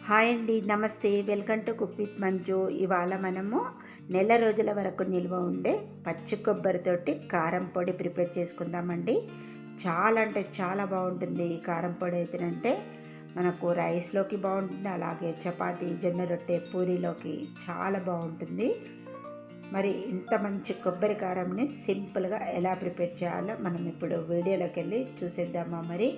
Hi అండి, నమస్తే. Welcome to cook with Manju. ఇవాళ మనము నెల రోజుల వరకు నిల్వ ఉండే పచ్చి కొబ్బరితోటి కారం పొడి ప్రిపేర్ చేసుకుందామండి. చాలా అంటే చాలా బాగుంటుంది ఈ కారం పొడి అయితేనంటే. మనకు రైస్లోకి బాగుంటుంది, అలాగే చపాతీ, జొన్న రొట్టె, పూరీలోకి చాలా బాగుంటుంది. మరి ఇంత మంచి కొబ్బరి కారంని సింపుల్గా ఎలా ప్రిపేర్ చేయాలో మనం ఇప్పుడు వీడియోలోకి వెళ్ళి చూసేద్దామా. మరి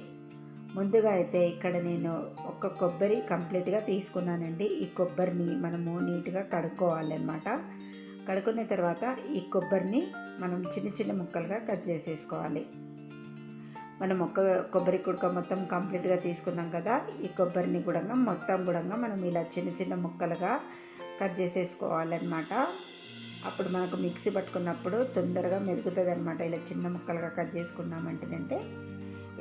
ముందుగా అయితే ఇక్కడ నేను ఒక కొబ్బరి కంప్లీట్గా తీసుకున్నానండి. ఈ కొబ్బరిని మనము నీట్గా కడుక్కోవాలన్నమాట. కడుక్కున్న తర్వాత ఈ కొబ్బరిని మనం చిన్న చిన్న ముక్కలుగా కట్ చేసేసుకోవాలి. మనం ఒక కొబ్బరి కుడక మొత్తం కంప్లీట్గా తీసుకున్నాం కదా, ఈ కొబ్బరిని కూడా మొత్తం కూడా మనం ఇలా చిన్న చిన్న ముక్కలుగా కట్ చేసేసుకోవాలన్నమాట. అప్పుడు మనకు మిక్సీ పట్టుకున్నప్పుడు తొందరగా మెరుగుతుంది అనమాట. ఇలా చిన్న ముక్కలుగా కట్ చేసుకున్నామంటేనంటే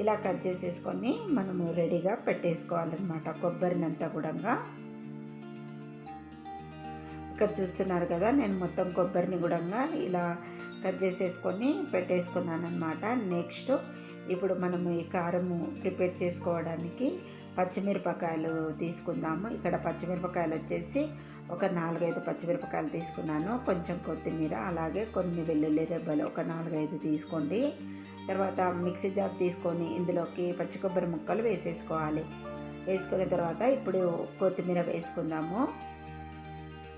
ఇలా కట్ చేసేసుకొని మనము రెడీగా పెట్టేసుకోవాలన్నమాట కొబ్బరినంతా కూడా. ఇక్కడ చూస్తున్నారు కదా, నేను మొత్తం కొబ్బరిని కూడా ఇలా కట్ చేసేసుకొని పెట్టేసుకున్నాను అనమాట. నెక్స్ట్ ఇప్పుడు మనము ఈ కారము ప్రిపేర్ చేసుకోవడానికి పచ్చిమిరపకాయలు తీసుకుందాము. ఇక్కడ పచ్చిమిరపకాయలు వచ్చేసి ఒక 4-5 పచ్చిమిరపకాయలు తీసుకున్నాను. కొంచెం కొత్తిమీర, అలాగే కొన్ని వెల్లుల్లి రెబ్బలు ఒక 4-5 తీసుకోండి. తర్వాత మిక్సీ జార్ తీసుకొని ఇందులోకి పచ్చి కొబ్బరి ముక్కలు వేసేసుకోవాలి. వేసుకున్న తర్వాత ఇప్పుడు కొత్తిమీర వేసుకుందాము.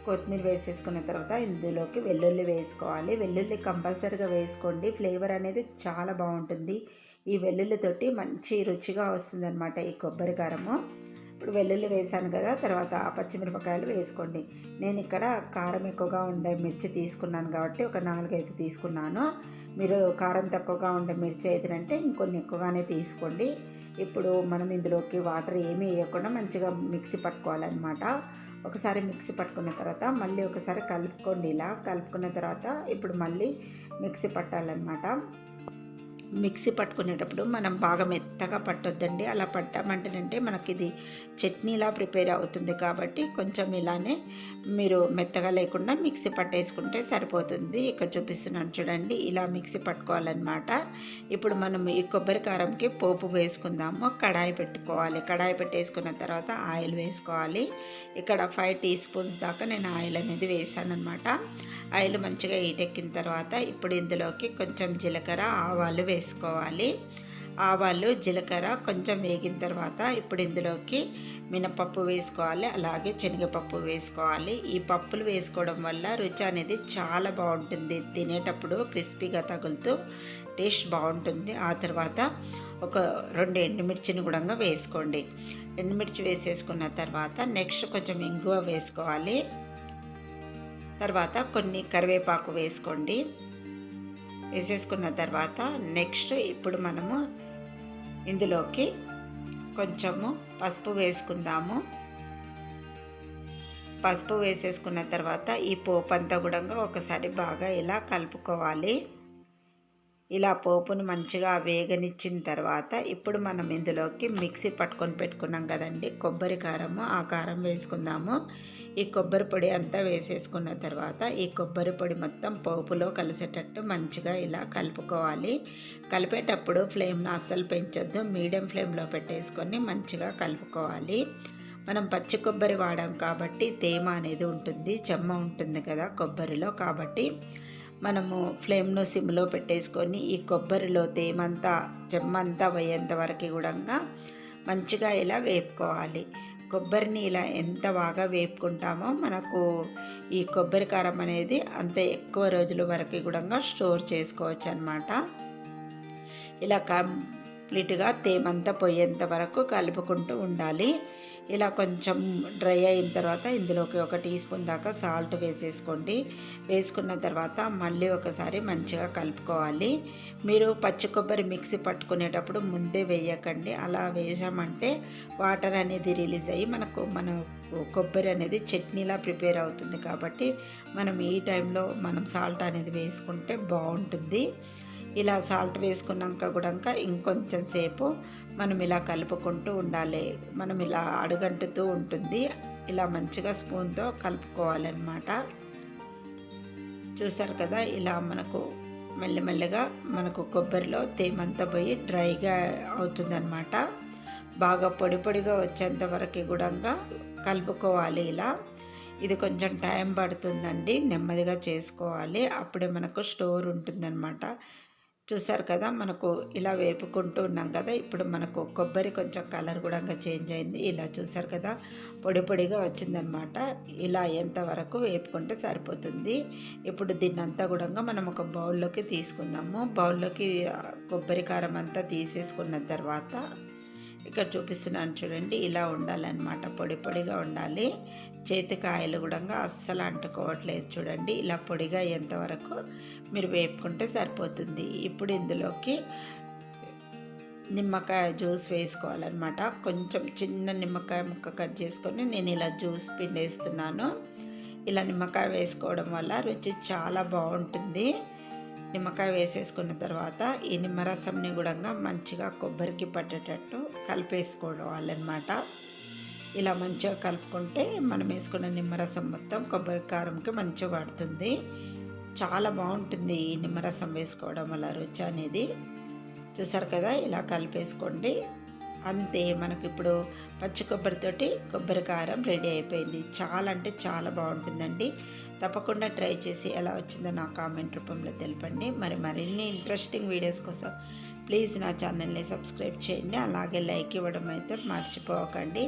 కొత్తిమీర వేసేసుకున్న తర్వాత ఇందులోకి వెల్లుల్లి వేసుకోవాలి. వెల్లుల్లి కంపల్సరీగా వేసుకోండి, ఫ్లేవర్ అనేది చాలా బాగుంటుంది. ఈ వెల్లుల్లితోటి మంచి రుచిగా వస్తుందన్నమాట ఈ కొబ్బరి కారము. ఇప్పుడు వెల్లుల్లి వేసాను కదా, తర్వాత పచ్చిమిరపకాయలు వేసుకోండి. నేను ఇక్కడ కారం ఎక్కువగా ఉండే మిర్చి తీసుకున్నాను కాబట్టి ఒక 4-5 తీసుకున్నాను. మీరు కారం తక్కువగా ఉండే మిర్చి అయితేనంటే ఇంకొన్ని ఎక్కువగానే తీసుకోండి. ఇప్పుడు మనం ఇందులోకి వాటర్ ఏమీ వేయకుండా మంచిగా మిక్సీ పట్టుకోవాలన్నమాట. ఒకసారి మిక్సీ పట్టుకున్న తర్వాత మళ్ళీ ఒకసారి కలుపుకోండి. ఇలా కలుపుకున్న తర్వాత ఇప్పుడు మళ్ళీ మిక్సీ పట్టాలన్నమాట. మిక్సీ పట్టుకునేటప్పుడు మనం బాగా మెత్తగా పట్టొద్దండి. అలా పట్టామంటేనంటే మనకి ఇది చట్నీలా ప్రిపేర్ అవుతుంది కాబట్టి కొంచెం ఇలానే మీరు మెత్తగా లేకుండా మిక్సీ పట్టేసుకుంటే సరిపోతుంది. ఇక్కడ చూపిస్తున్నాను చూడండి, ఇలా మిక్సీ పట్టుకోవాలన్నమాట. ఇప్పుడు మనం ఈ కొబ్బరి కారంకి పోపు వేసుకుందాము. కడాయి పెట్టుకోవాలి. కడాయి పెట్టేసుకున్న తర్వాత ఆయిల్ వేసుకోవాలి. ఇక్కడ 5 టీ స్పూన్స్ దాకా నేను ఆయిల్ అనేది వేసాను అనమాట. ఆయిల్ మంచిగా హీటెక్కిన తర్వాత ఇప్పుడు ఇందులోకి కొంచెం జీలకర్ర, ఆవాలు వేసుకోవాలి. ఆవాలు, జీలకర్ర కొంచెం వేగిన తర్వాత ఇప్పుడు ఇందులోకి మినపప్పు వేసుకోవాలి, అలాగే శనగపప్పు వేసుకోవాలి. ఈ పప్పులు వేసుకోవడం వల్ల రుచి అనేది చాలా బాగుంటుంది. తినేటప్పుడు క్రిస్పీగా తగులుతూ టేస్ట్ బాగుంటుంది. ఆ తర్వాత ఒక 2 ఎండుమిర్చిని కూడా వేసుకోండి. ఎండుమిర్చి వేసేసుకున్న తర్వాత నెక్స్ట్ కొంచెం ఇంగువ వేసుకోవాలి. తర్వాత కొన్ని కరివేపాకు వేసుకోండి. వేసేసుకున్న తర్వాత నెక్స్ట్ ఇప్పుడు మనము ఇందులోకి కొంచెము పసుపు వేసుకుందాము. పసుపు వేసేసుకున్న తర్వాత ఈ పోపు అంతా కూడా ఒకసారి బాగా ఇలా కలుపుకోవాలి. ఇలా పోపును మంచిగా వేగనిచ్చిన తర్వాత ఇప్పుడు మనం ఇందులోకి మిక్సీ పట్టుకొని పెట్టుకున్నాం కదండి కొబ్బరి కారము, ఆ కారం వేసుకుందాము. ఈ కొబ్బరి పొడి అంతా వేసేసుకున్న తర్వాత ఈ కొబ్బరి పొడి మొత్తం పోపులో కలిసేటట్టు మంచిగా ఇలా కలుపుకోవాలి. కలిపేటప్పుడు ఫ్లేమ్ను అస్సలు పెంచొద్దు, మీడియం ఫ్లేమ్లో పెట్టేసుకొని మంచిగా కలుపుకోవాలి. మనం పచ్చి కొబ్బరి వాడాం కాబట్టి తేమ అనేది ఉంటుంది, చెమ్మ ఉంటుంది కదా కొబ్బరిలో. కాబట్టి మనము ఫ్లేమ్ను సిమ్లో పెట్టేసుకొని ఈ కొబ్బరిలో తేమంతా చెమ్మంతా పోయేంత వరకు కూడా మంచిగా ఇలా వేపుకోవాలి. కొబ్బరిని ఇలా ఎంత బాగా వేపుకుంటామో మనకు ఈ కొబ్బరి కారం అనేది అంత ఎక్కువ రోజుల వరకు కూడా స్టోర్ చేసుకోవచ్చు అన్నమాట. ఇలా కంప్లీట్గా తేమంతా పోయేంత వరకు కలుపుకుంటూ ఉండాలి. ఇలా కొంచెం డ్రై అయిన తర్వాత ఇందులోకి 1 టీ స్పూన్ దాకా సాల్ట్ వేసేసుకోండి. వేసుకున్న తర్వాత మళ్ళీ ఒకసారి మంచిగా కలుపుకోవాలి. మీరు పచ్చి కొబ్బరి మిక్సీ పట్టుకునేటప్పుడు ముందే వేయకండి. అలా వేసామంటే వాటర్ అనేది రిలీజ్ అయ్యి మన కొబ్బరి అనేది చట్నీలా ప్రిపేర్ అవుతుంది. కాబట్టి మనం ఈ టైంలో మనం సాల్ట్ అనేది వేసుకుంటే బాగుంటుంది. ఇలా సాల్ట్ వేసుకున్నాక కూడా ఇంకొంచెం సేపు మనం ఇలా కలుపుకుంటూ ఉండాలి. మనం ఇలా అడుగంటుతూ ఉంటుంది. ఇలా మంచిగా స్పూన్తో కలుపుకోవాలన్నమాట. చూసారు కదా, ఇలా మనకు మెల్లమెల్లగా మనకు కొబ్బరిలో తేమంతా పోయి డ్రైగా అవుతుందన్నమాట. బాగా పొడి పొడిగా వచ్చేంత వరకు కూడా కలుపుకోవాలి. ఇలా ఇది కొంచెం టైం పడుతుందండి, నెమ్మదిగా చేసుకోవాలి. అప్పుడే మనకు స్టోర్ ఉంటుందన్నమాట. చూసారు కదా, మనకు ఇలా వేపుకుంటూ ఉన్నాం కదా, ఇప్పుడు మనకు కొబ్బరి కొంచెం కలర్ కూడా చేంజ్ అయింది. ఇలా చూసారు కదా, పొడి పొడిగా వచ్చిందనమాట. ఇలా ఎంతవరకు వేపుకుంటే సరిపోతుంది. ఇప్పుడు దీన్నంతా కూడా మనం ఒక బౌల్లోకి తీసుకుందాము. బౌల్లోకి కొబ్బరి కారం అంతా తీసేసుకున్న తర్వాత ఇక్కడ చూపిస్తున్నాను చూడండి, ఇలా ఉండాలన్నమాట. పొడి పొడిగా ఉండాలి. చేతికాయలు కూడా అస్సలు అంటుకోవట్లేదు చూడండి. ఇలా పొడిగా అయ్యేంతవరకు మీరు వేపుకుంటే సరిపోతుంది. ఇప్పుడు ఇందులోకి నిమ్మకాయ జ్యూస్ వేసుకోవాలన్నమాట. కొంచెం చిన్న నిమ్మకాయ ముక్క కట్ చేసుకొని నేను ఇలా జ్యూస్ పిండేస్తున్నాను. ఇలా నిమ్మకాయ వేసుకోవడం వల్ల రుచి చాలా బాగుంటుంది. నిమ్మకాయ వేసేసుకున్న తర్వాత ఈ నిమ్మరసంని కూడా మంచిగా కొబ్బరికి పట్టేటట్టు కలిపేసుకోవాలన్నమాట. ఇలా మంచిగా కలుపుకుంటే మనం వేసుకున్న నిమ్మరసం మొత్తం కొబ్బరి కారంకి మంచిగా పడుతుంది. చాలా బాగుంటుంది ఈ నిమ్మరసం వేసుకోవడం వల్ల రుచి అనేది. చూసారు కదా, ఇలా కలిపేసుకోండి. అంతే, మనకి ఇప్పుడు పచ్చి కొబ్బరితోటి కొబ్బరి కారం రెడీ అయిపోయింది. చాలా అంటే చాలా బాగుంటుందండి. తప్పకుండా ట్రై చేసి ఎలా వచ్చిందో నా కామెంట్ రూపంలో తెలపండి. మరిన్ని ఇంట్రెస్టింగ్ వీడియోస్ కోసం ప్లీజ్ నా ఛానల్ని సబ్స్క్రైబ్ చేయండి. అలాగే లైక్ ఇవ్వడం అయితే మర్చిపోకండి.